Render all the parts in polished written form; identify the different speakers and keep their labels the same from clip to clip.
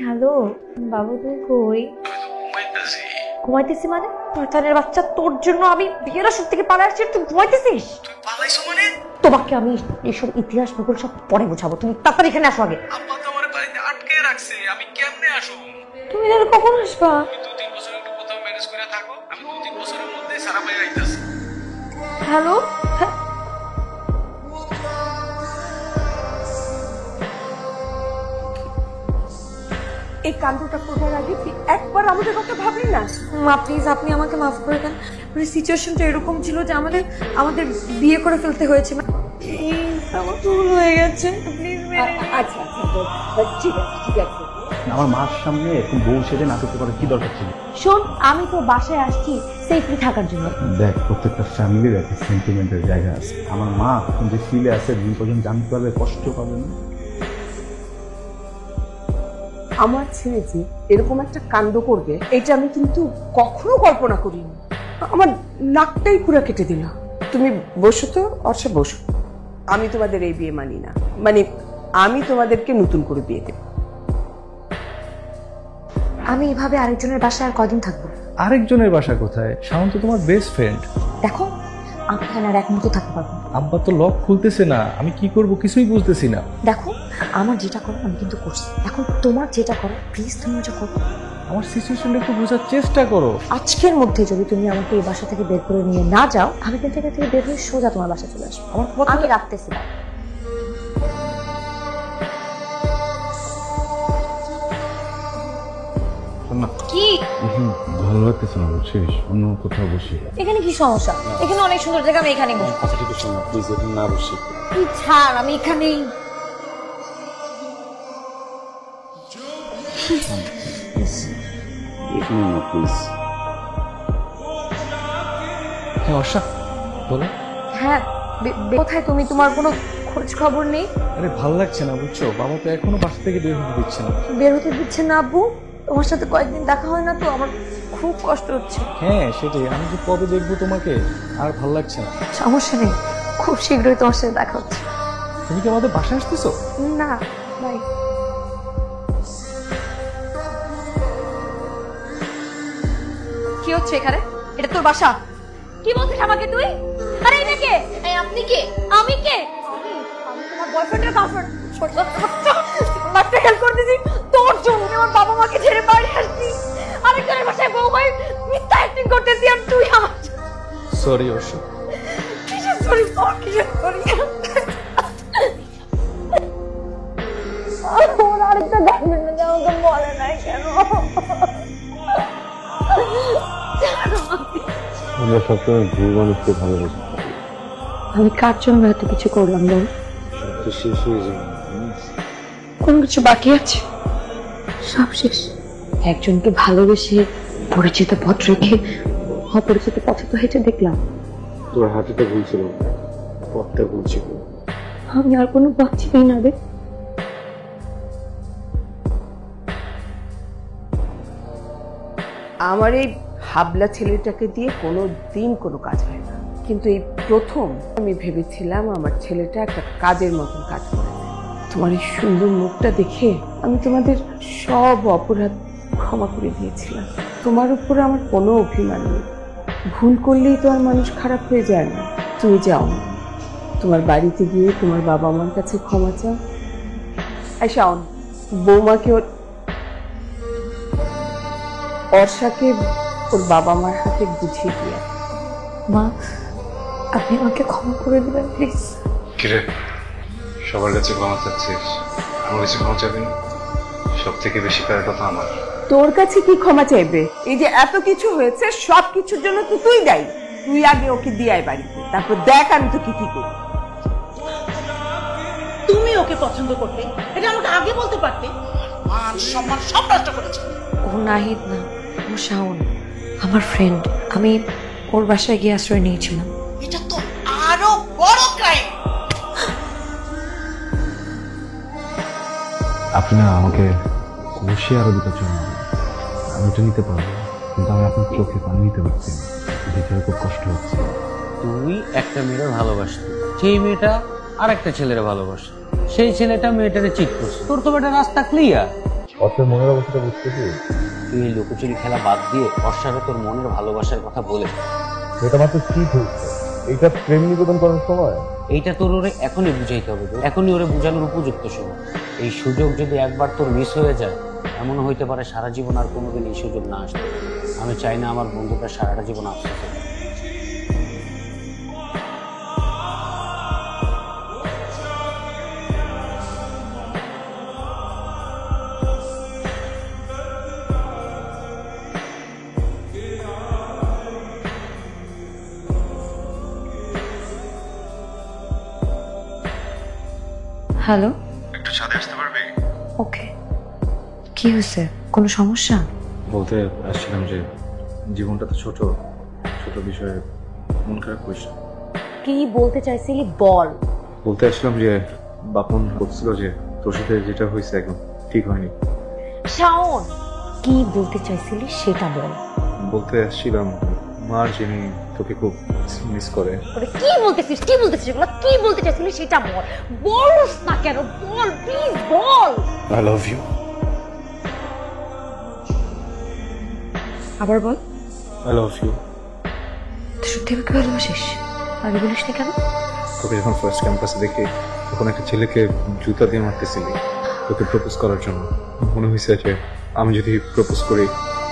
Speaker 1: Hello বাবু, তুই কই? ঘুমাইতেছি মানে? শয়তানের বাচ্চা, তোর জন্য আমি বিয়ের আসর থেকে পালা আসছি, তুই ঘুমাইতেছিস?
Speaker 2: তুই পালাইছো মানে?
Speaker 1: তোমাকে আমি এসব ইতিহাস ভূগোল সব পরে বোঝাবো, তুমি তাড়াতাড়ি এখানে আসো আগে।
Speaker 2: আব্বা তো আমার বাড়িতে আটকে রাখছে, আমি কেমনে আসব?
Speaker 1: তুমি তাহলে কখন আসবা?
Speaker 2: তুমি 2-3 বছর একটু কোথাও ম্যানেজ করে থাকো, আমি 2-3 বছরের মধ্যে সারা ভাই আইতাছি।
Speaker 1: হ্যালো,
Speaker 3: এই কাণ্ডটা করবার আগে তুই একবার আমাদের কথা ভাবলি না?
Speaker 1: মা প্লিজ আপনি আমাকে মাফ করে দেন। মানে সিচুয়েশনটা এরকম ছিল যে আমাদের আমাদের বিয়ে করে ফেলতে হয়েছে। আমার ভুল হয়ে গেছে, প্লিজ।
Speaker 3: আচ্ছা আচ্ছা ঠিক আছে ঠিক আছে।
Speaker 4: আমার মার সামনে এরকম বউ সেজে নাটক করার কি দরকার ছিল?
Speaker 1: শোন, আমি তো বাসায় আসছি সেফলি থাকার জন্য।
Speaker 4: দেখ, প্রত্যেকটা ফ্যামিলির একটা সেন্টিমেন্টের জায়গা আছে। আমার মা যে ফিলে আছে, দিন পর্যন্ত জানতে পারবে, কষ্ট পাবে না।
Speaker 3: আমার ছেলে যে এরকম একটা কাণ্ড করবে এটা আমি কিন্তু কখনো কল্পনা করিনি। আমার নাকটাই পুরো কেটে দিল। তুমি বসো তো অর্ষা, বসো। আমি তোমাদের এই বিয়ে মানি না, মানে আমি তোমাদেরকে নতুন করে বিয়ে দেব।
Speaker 1: আমি এভাবে আরেকজনের বাসায় আর কদিন থাকবো?
Speaker 4: আরেকজনের বাসা কোথায়? শাওন তো তোমার বেস্ট ফ্রেন্ড।
Speaker 1: দেখো, আমি এখানে আর এক মুহূর্ত থাকতে পারবো না।
Speaker 4: আব্বা তো লক খুলতেছে না, আমি কি করব কিছুই বুঝতেছি না।
Speaker 1: দেখো, আমার যেটা করো আমি কিন্তু করছি, এখন তোমার যেটা করো প্লিজ তুমি ওটা করো।
Speaker 4: আমার সিচুয়েশনটা একটু বোঝার চেষ্টা করো।
Speaker 1: আজকের মধ্যে যদি তুমি আমাকে এই বাসা থেকে বের করে নিয়ে না যাও, আমি কিন্তু এখান থেকে বের হয়ে সোজা তোমার বাসায় চলে আসবো।
Speaker 4: আমার কথা
Speaker 1: আমি রাখতেছি না। কি
Speaker 4: ভালো লাগতেছে না, বুঝছিস? অন্য কোথাও বসি।
Speaker 1: এখানে কি সমস্যা? এখানে অনেক সুন্দর জায়গা, আমি এখানেই বসবো।
Speaker 4: কথাটা তো শোন না প্লিজ, এখানে না বসি।
Speaker 1: তুই ছাড়, আমি এখানেই।
Speaker 4: এখানে না প্লিজ। হ্যাঁ অর্ষা, বলো।
Speaker 1: হ্যাঁ, কোথায় তুমি? তোমার কোনো খোঁজ খবর নেই?
Speaker 4: আরে ভালো লাগছে না, বুঝছো? বাবা তো এখনো বাসা থেকে বের হতে দিচ্ছে না।
Speaker 1: বের হতে দিচ্ছে না আব্বু? তোমার সাথে কয়েকদিন দেখা হয় না তো, আমার খুব কষ্ট হচ্ছে।
Speaker 4: হ্যাঁ সেটাই, আমি যে কবে দেখবো তোমাকে, আর ভালো লাগছে না।
Speaker 1: সমস্যা নেই, খুব শীঘ্রই তোমার সাথে দেখা হচ্ছে।
Speaker 4: তুমি কি আমাদের বাসায় আসতেছো?
Speaker 1: না ভাই, কি হচ্ছে এখানে? এটা তোর বাসা? কি বলছিস আমাকে তুই? আরে এটা কে? আপনি কে? আমি কে? আমি তোমার বয়ফ্রেন্ডের গার্লফ্রেন্ড। ছোট বাচ্চা হেল্প করতেছি তোর জন্য। আমার বাবা মাকে ছেড়ে বাড়ি আসছি, আরেকজনের বাসায় বউ ভাই মিথ্যা অ্যাক্টিং করতেছি, আর তুই আমার।
Speaker 4: সরি অর্ষা।
Speaker 1: কিসের সরি? কিসের সরি? ওর আরেকটা গার্লফ্রেন্ড আমাকে বলে নাই কেন?
Speaker 4: আমরা সবসময় ভুল মানুষকে ভালোবাসি।
Speaker 1: আমি কার জন্য এত কিছু করলাম বল?
Speaker 4: সব তো শেষ হয়ে যাবে,
Speaker 1: কোন কিছু বাকি আছে? সব শেষ। একজনকে ভালোবেসে পরিচিত পথ রেখে অপরিচিত পথে তো হেঁটে দেখলাম।
Speaker 4: তোর হাঁটাটা ভুল ছিল, পথটা ভুল ছিল।
Speaker 1: আমি আর কোনো পথ চিনি না রে।
Speaker 3: আমার এই হাবলা ছেলেটাকে দিয়ে কোনো দিন কোনো কাজ হয় না, কিন্তু এই প্রথম আমি ভেবেছিলাম আমার ছেলেটা একটা কাজের মতন কাজ করে। তোমার এই সুন্দর মুখটা দেখে আমি তোমাদের সব অপরাধ ক্ষমা করে দিয়েছিলাম। তোমার উপর আমার কোনো অভিমান নেই। ভুল করলেই তো আর মানুষ খারাপ হয়ে যায় না। তুমি যাও, তোমার বাড়িতে গিয়ে তোমার বাবা মার কাছে ক্ষমা চাও। শাওন, বৌমাকে অর্ষাকে ওর বাবা মার হাতে বুঝিয়ে দিয়ে।
Speaker 1: মা, আপনি আমাকে ক্ষমা করে দিবেন প্লিজ।
Speaker 5: কিরে, সবার কাছে ক্ষমা চাচ্ছিস, আমার কাছে ক্ষমা চাবি না? সব থেকে বেশি প্যারাটা তো আমার।
Speaker 3: তোর কাছে কি ক্ষমা চাইবে? এই যে এত কিছু হয়েছে সব কিছুর জন্য তো তুই দায়ী। তুই আগে ওকে দিয়ে আয় বাড়িতে, তারপর দেখ আমি তো কি করি।
Speaker 6: তুমি ওকে পছন্দ করতে, এটা আমাকে আগে বলতে পারতে। মান সম্মান সব নষ্ট করেছে।
Speaker 1: ও নাহিদ না, ও শাওন, আমার ফ্রেন্ড। আমি ওর বাসায় গিয়ে আশ্রয় নিয়েছিলাম।
Speaker 6: এটা তো আরো বড় ক্রাইম।
Speaker 4: আপনি না আমাকে বসে আরো দুটো চল, আমি ওটা নিতে পারবো, কিন্তু আমি আপনার চোখে পানি নিতে পারছি না। ভিতরে খুব কষ্ট হচ্ছে।
Speaker 7: তুই একটা মেয়ের ভালোবাসতি, সেই মেয়েটা আর একটা ছেলের ভালোবাসত, সেই ছেলেটা মেয়েটারে চিট করছে। তোর তো একটা রাস্তা ক্লিয়ার।
Speaker 4: অর্থের মনের অবস্থাটা বুঝতেছি।
Speaker 7: তুই এই লুকোচুরি খেলা বাদ দিয়ে ওর সাথে তোর মনের ভালোবাসার কথা বলে ফেল।
Speaker 4: এটা মাত্র ঠিক হচ্ছে, এটা প্রেম নিবেদন করার সময়।
Speaker 7: এইটা তোর ওরে এখনই বুঝাইতে হবে, এখনই ওরে বুঝানোর উপযুক্ত সময়। এই সুযোগ যদি একবার তোর মিস হয়ে যায়, এমনও হইতে পারে সারা জীবন আর কোনোদিন এই সুযোগ না আসবে। আমি চাই না আমার বন্ধুটা সারাটা জীবন আফসোস হোক।
Speaker 1: হ্যালো,
Speaker 5: একটু ছাদে আসতে পারবে?
Speaker 1: ওকে। কি হয়েছে, কোনো সমস্যা?
Speaker 5: বলতে আসছিলাম যে জীবনটা তো ছোট, ছোট বিষয়ে মন খারাপ করিস না।
Speaker 1: কি বলতে চাইছিলি বল।
Speaker 5: বলতে আসলাম যে বাপন বলছিল যে তোর সাথে যেটা হয়েছে একদম ঠিক হয়নি।
Speaker 1: শাওন, কি বলতে চাইছিলি সেটা বল।
Speaker 5: বলতে আসছিলাম মার যিনি তোকে খুব মিস করে।
Speaker 1: ওরে কি বলতেছিস, কি বলতেছিস এগুলো, কি বলতে চাইছিলি সেটা বল। বলস না কেন, বল প্লিজ বল।
Speaker 5: I love you.
Speaker 1: আবার বল।
Speaker 5: I love you.
Speaker 1: তুই সত্যি আমাকে ভালোবাসিস? আগে বলিস না কেন?
Speaker 5: তোকে যখন ফার্স্ট ক্যাম্পাসে দেখি তখন একটা ছেলেকে জুতা দিয়ে মারতেছিলি তোকে প্রপোজ করার জন্য। মনে হয়েছে যে আমি যদি প্রপোজ করি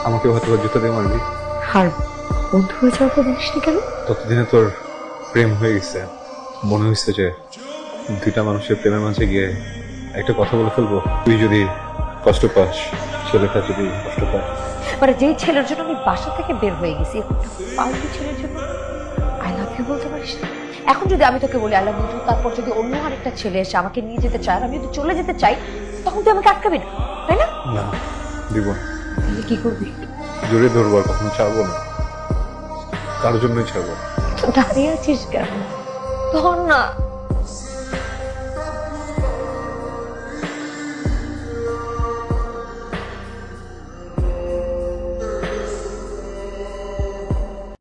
Speaker 5: আমাকেও হয়তো জুতা দিয়ে মারবি।
Speaker 1: আর বন্ধু হয়ে যাওয়ার পর বলিস না কেন?
Speaker 5: ততদিনে তোর প্রেম হয়ে গেছে। মনে হয়েছে যে দুইটা মানুষের প্রেমের মাঝে গিয়ে একটা কথা বলে ফেলবো। তুই যদি কষ্ট পাস, ছেলেটা যদি কষ্ট পায়।
Speaker 1: মানে যেই ছেলের জন্য আমি বাসা থেকে বের হয়ে গেছি, এখন পাল্টি ছেলের জন্য আই লাভ ইউ বলতে পারিস না? এখন যদি আমি তোকে বলি আই লাভ ইউ, তারপর যদি অন্য আরেকটা ছেলে এসে আমাকে নিয়ে যেতে চায়, আমি যদি চলে যেতে চাই, তখন তুই আমাকে আটকাবি না, তাই না?
Speaker 5: না, দিব না।
Speaker 1: তাহলে কি করবি?
Speaker 5: জোরে ধরবো, আর কখনো ছাড়বো না, কারোর জন্যই ছাড়বো না।
Speaker 1: দাঁড়িয়ে আছিস কেন? ধর না।